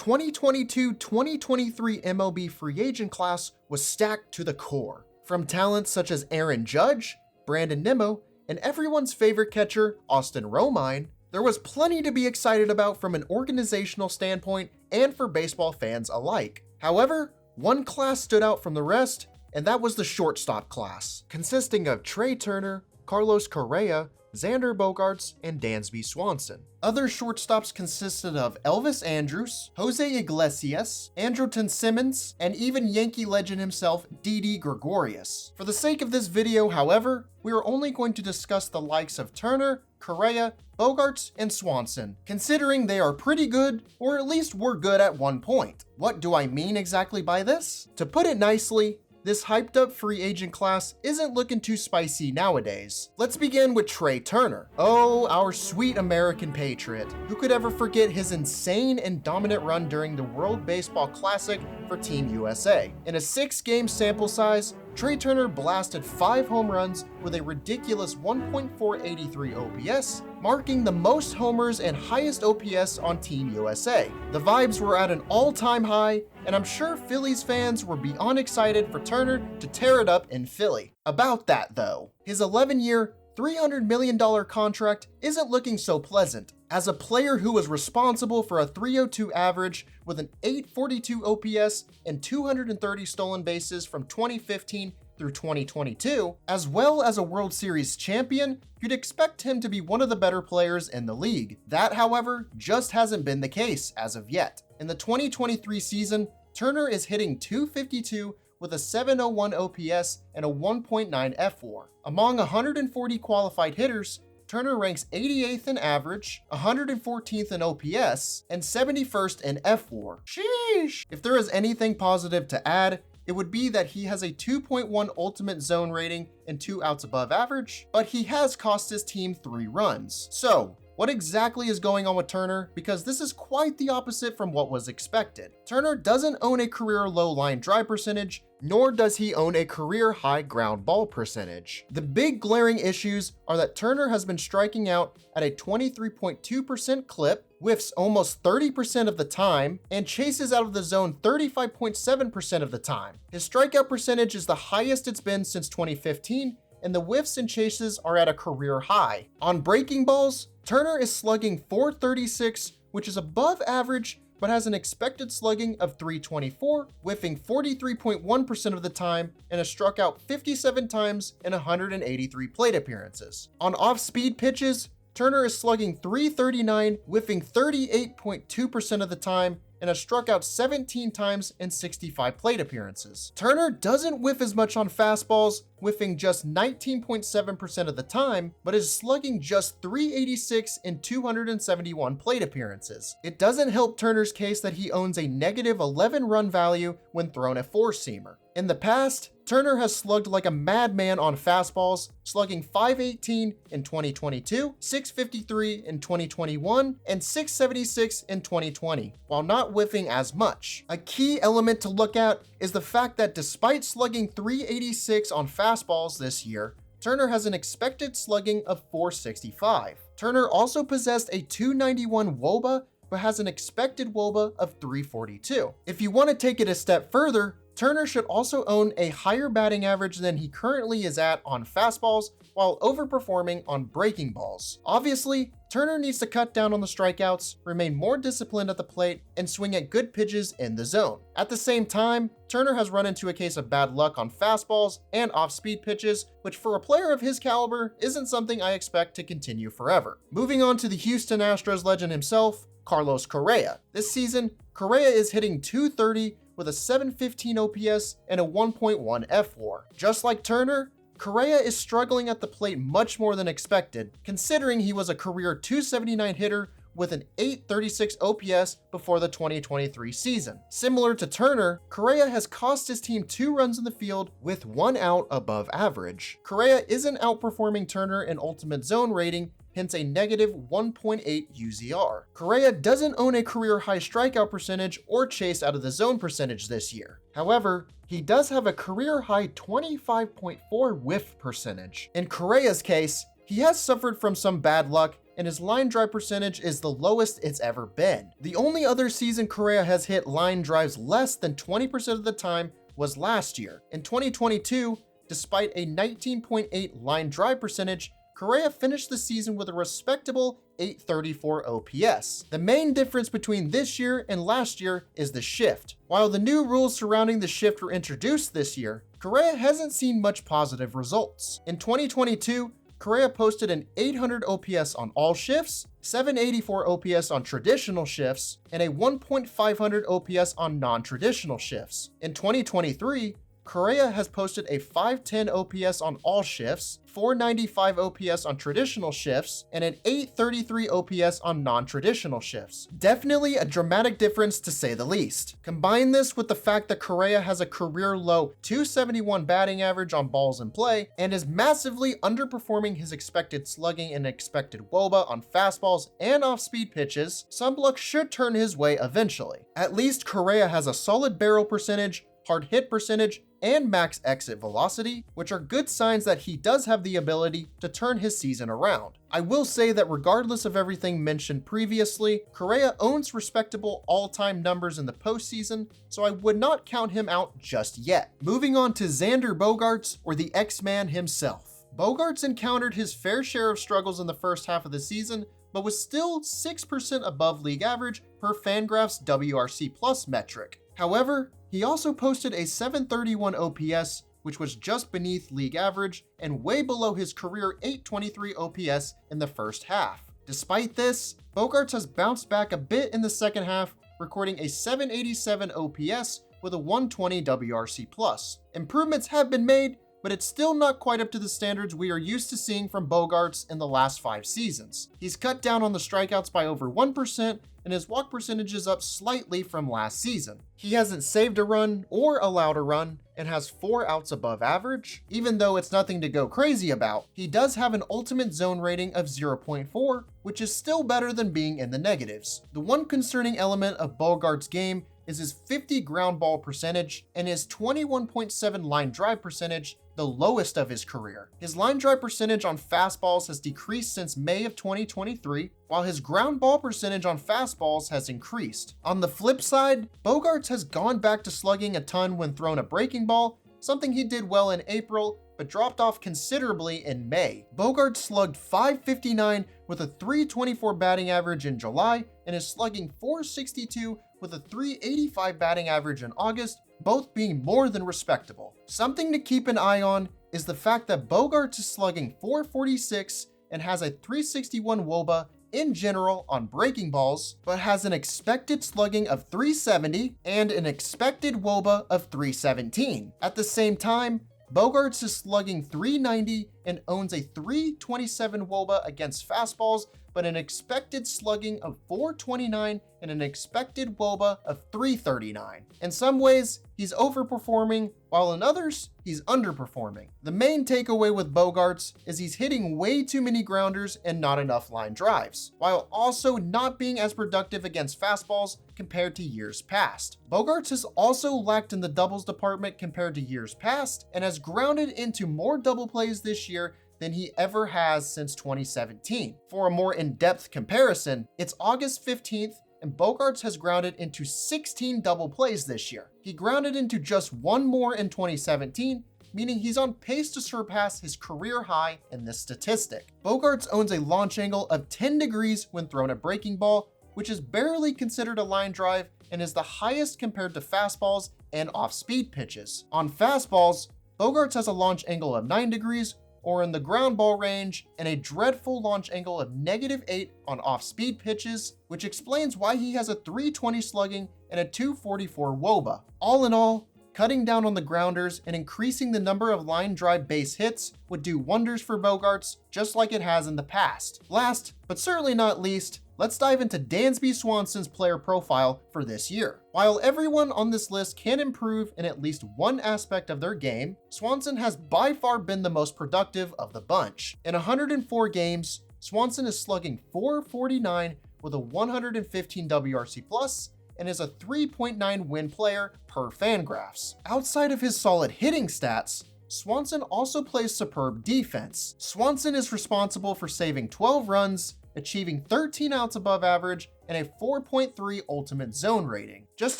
2022-2023 MLB free agent class was stacked to the core. From talents such as Aaron Judge, Brandon Nimmo, and everyone's favorite catcher, Austin Romine, there was plenty to be excited about from an organizational standpoint and for baseball fans alike. However, one class stood out from the rest, and that was the shortstop class, consisting of Trey Turner, Carlos Correa, Xander Bogaerts, and Dansby Swanson. Other shortstops consisted of Elvis Andrus, Jose Iglesias, Andrelton Simmons, and even Yankee legend himself, Didi Gregorius. For the sake of this video, however, we are only going to discuss the likes of Turner, Correa, Bogaerts, and Swanson, considering they are pretty good, or at least were good at one point. What do I mean exactly by this? To put it nicely, this hyped up free agent class isn't looking too spicy nowadays. Let's begin with Trey Turner. Oh, our sweet American patriot. Who could ever forget his insane and dominant run during the World Baseball Classic for Team USA? In a 6-game sample size, Trey Turner blasted 5 home runs with a ridiculous 1.483 OPS, marking the most homers and highest OPS on Team USA. The vibes were at an all-time high, and I'm sure Phillies fans were beyond excited for Turner to tear it up in Philly. About that though, his 11-year, $300 million contract isn't looking so pleasant. As a player who was responsible for a .302 average with an .842 OPS and 230 stolen bases from 2015 through 2022, as well as a World Series champion, you'd expect him to be one of the better players in the league. That, however, just hasn't been the case as of yet. In the 2023 season, Turner is hitting .252 with a .701 OPS and a 1.9 fWAR. Among 140 qualified hitters, Turner ranks 88th in average, 114th in OPS, and 71st in fWAR. Sheesh! If there is anything positive to add, it would be that he has a 2.1 ultimate zone rating and 2 outs above average, but he has cost his team 3 runs. So, what exactly is going on with Turner? Because this is quite the opposite from what was expected. Turner doesn't own a career low line drive percentage, nor does he own a career high ground ball percentage. The big glaring issues are that Turner has been striking out at a 23.2% clip, whiffs almost 30% of the time, and chases out of the zone 35.7% of the time. His strikeout percentage is the highest it's been since 2015, and the whiffs and chases are at a career high. On breaking balls, Turner is slugging .436, which is above average, but has an expected slugging of .324, whiffing 43.1% of the time, and has struck out 57 times in 183 plate appearances. On off-speed pitches, Turner is slugging .339, whiffing 38.2% of the time, and has struck out 17 times in 65 plate appearances. Turner doesn't whiff as much on fastballs, whiffing just 19.7% of the time, but is slugging just .386 in 271 plate appearances. It doesn't help Turner's case that he owns a negative 11 run value when thrown a four-seamer. In the past, Turner has slugged like a madman on fastballs, slugging .518 in 2022, .653 in 2021, and .676 in 2020, while not whiffing as much. A key element to look at is the fact that despite slugging .386 on fastballs this year, Turner has an expected slugging of .465. Turner also possessed a .291 WOBA, but has an expected WOBA of .342. If you want to take it a step further, Turner should also own a higher batting average than he currently is at on fastballs while overperforming on breaking balls. Obviously, Turner needs to cut down on the strikeouts, remain more disciplined at the plate, and swing at good pitches in the zone. At the same time, Turner has run into a case of bad luck on fastballs and off-speed pitches, which for a player of his caliber isn't something I expect to continue forever. Moving on to the Houston Astros legend himself, Carlos Correa. This season, Correa is hitting .230 with a .715 OPS and a 1.1 fWAR. Just like Turner, Correa is struggling at the plate much more than expected, considering he was a career .279 hitter with an .836 OPS before the 2023 season. Similar to Turner, Correa has cost his team 2 runs in the field with 1 out above average. Correa isn't outperforming Turner in ultimate zone rating, hence a negative 1.8 UZR. Correa doesn't own a career high strikeout percentage or chase out of the zone percentage this year. However, he does have a career high 25.4 whiff percentage. In Correa's case, He has suffered from some bad luck, and his line drive percentage is the lowest it's ever been. The only other season Correa has hit line drives less than 20% of the time was last year. In 2022, despite a 19.8 line drive percentage, Correa finished the season with a respectable 834 OPS. The main difference between this year and last year is the shift. While the new rules surrounding the shift were introduced this year, Correa hasn't seen much positive results. In 2022, Correa posted an 800 OPS on all shifts, 784 OPS on traditional shifts, and a 1.500 OPS on non-traditional shifts. In 2023, Correa has posted a 510 OPS on all shifts, 495 OPS on traditional shifts, and an 833 OPS on non-traditional shifts. Definitely a dramatic difference to say the least. Combine this with the fact that Correa has a career low 271 batting average on balls in play and is massively underperforming his expected slugging and expected WOBA on fastballs and off-speed pitches, some luck should turn his way eventually. At least Correa has a solid barrel percentage, hard hit percentage, and max exit velocity, which are good signs that he does have the ability to turn his season around. I will say that regardless of everything mentioned previously, Correa owns respectable all-time numbers in the postseason, so I would not count him out just yet. Moving on to Xander Bogaerts, or the X-Man himself. Bogaerts encountered his fair share of struggles in the first half of the season, but was still 6% above league average per Fangraphs WRC Plus metric. However, he also posted a 731 OPS, which was just beneath league average and way below his career 823 OPS in the first half. Despite this, Bogaerts has bounced back a bit in the second half, recording a 787 OPS with a 120 WRC plus. Improvements have been made, but it's still not quite up to the standards we are used to seeing from Bogaerts in the last 5 seasons. He's cut down on the strikeouts by over 1%, and his walk percentage is up slightly from last season. He hasn't saved a run or allowed a run, and has 4 outs above average. Even though it's nothing to go crazy about, he does have an ultimate zone rating of 0.4, which is still better than being in the negatives. The one concerning element of Bogaerts' game is his 50 ground ball percentage and his 21.7 line drive percentage, the lowest of his career. His line drive percentage on fastballs has decreased since May of 2023, while his ground ball percentage on fastballs has increased. On the flip side, Bogaerts has gone back to slugging a ton when thrown a breaking ball, something he did well in April, but dropped off considerably in May. Bogaerts slugged .559 with a .324 batting average in July, and is slugging .462 with a .385 batting average in August, both being more than respectable. Something to keep an eye on is the fact that Bogaerts is slugging .446 and has a .361 WOBA in general on breaking balls, but has an expected slugging of .370 and an expected WOBA of .317. At the same time, Bogaerts is slugging .390 and owns a .327 WOBA against fastballs, but an expected slugging of .429 and an expected WOBA of .339. In some ways, he's overperforming, while in others, he's underperforming. The main takeaway with Bogaerts is he's hitting way too many grounders and not enough line drives, while also not being as productive against fastballs compared to years past. Bogaerts has also lacked in the doubles department compared to years past, and has grounded into more double plays this year than he ever has since 2017. For a more in-depth comparison, it's August 15th, and Bogaerts has grounded into 16 double plays this year. He grounded into just 1 more in 2017, meaning he's on pace to surpass his career high in this statistic. Bogaerts owns a launch angle of 10 degrees when thrown a breaking ball, which is barely considered a line drive and is the highest compared to fastballs and off-speed pitches. On fastballs, Bogaerts has a launch angle of 9 degrees, or in the ground ball range, and a dreadful launch angle of -8 on off-speed pitches, which explains why he has a .320 slugging and a .244 WOBA. All in all, cutting down on the grounders and increasing the number of line drive base hits would do wonders for Bogaerts, just like it has in the past. Last, but certainly not least, let's dive into Dansby Swanson's player profile for this year. While everyone on this list can improve in at least one aspect of their game, Swanson has by far been the most productive of the bunch. In 104 games, Swanson is slugging .449 with a 115 WRC plus, and is a 3.9 win player per Fangraphs. Outside of his solid hitting stats, Swanson also plays superb defense. Swanson is responsible for saving 12 runs, achieving 13 outs above average, and a 4.3 ultimate zone rating. Just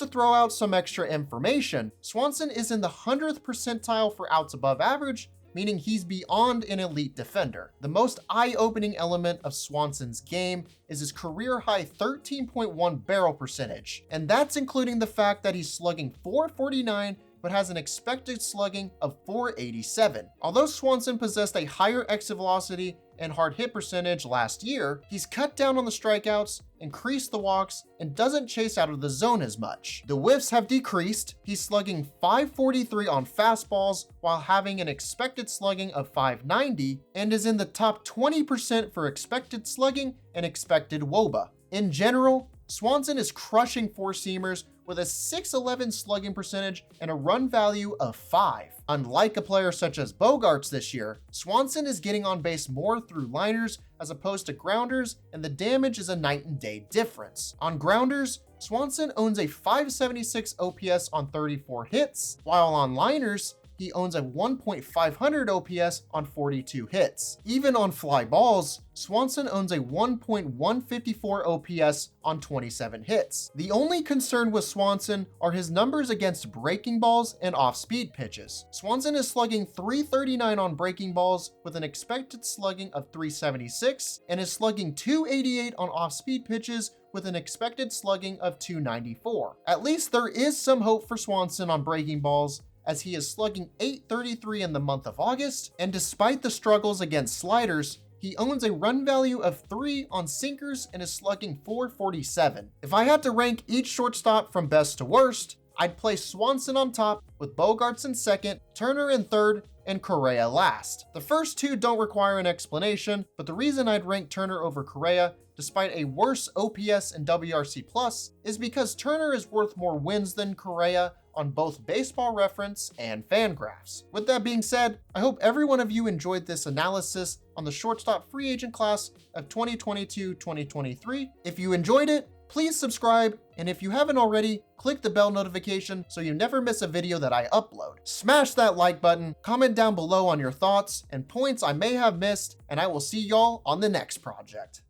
to throw out some extra information, Swanson is in the 100th percentile for outs above average, meaning he's beyond an elite defender. The most eye-opening element of Swanson's game is his career-high 13.1 barrel percentage, and that's including the fact that he's slugging .449 but has an expected slugging of .487. Although Swanson possessed a higher exit velocity and hard hit percentage last year, he's cut down on the strikeouts, increased the walks, and doesn't chase out of the zone as much. The whiffs have decreased. He's slugging .543 on fastballs while having an expected slugging of .590 and is in the top 20% for expected slugging and expected WOBA. In general, Swanson is crushing four-seamers with a .611 slugging percentage and a run value of 5. Unlike a player such as Bogaerts this year, Swanson is getting on base more through liners as opposed to grounders, and the damage is a night and day difference. On grounders, Swanson owns a .576 OPS on 34 hits, while on liners, he owns a 1.500 OPS on 42 hits. Even on fly balls, Swanson owns a 1.154 OPS on 27 hits. The only concern with Swanson are his numbers against breaking balls and off-speed pitches. Swanson is slugging .339 on breaking balls with an expected slugging of .376 and is slugging .288 on off-speed pitches with an expected slugging of .294. At least there is some hope for Swanson on breaking balls, as he is slugging .833 in the month of August, and despite the struggles against sliders, he owns a run value of 3 on sinkers and is slugging .447. If I had to rank each shortstop from best to worst, I'd place Swanson on top, with Bogaerts in second, Turner in third, and Correa last. The first two don't require an explanation, but the reason I'd rank Turner over Correa, despite a worse OPS and WRC+, is because Turner is worth more wins than Correa on both Baseball Reference and Fangraphs. With that being said, I hope every one of you enjoyed this analysis on the shortstop free agent class of 2022-2023. If you enjoyed it, please subscribe, and if you haven't already, click the bell notification so you never miss a video that I upload. Smash that like button, comment down below on your thoughts and points I may have missed, and I will see y'all on the next project.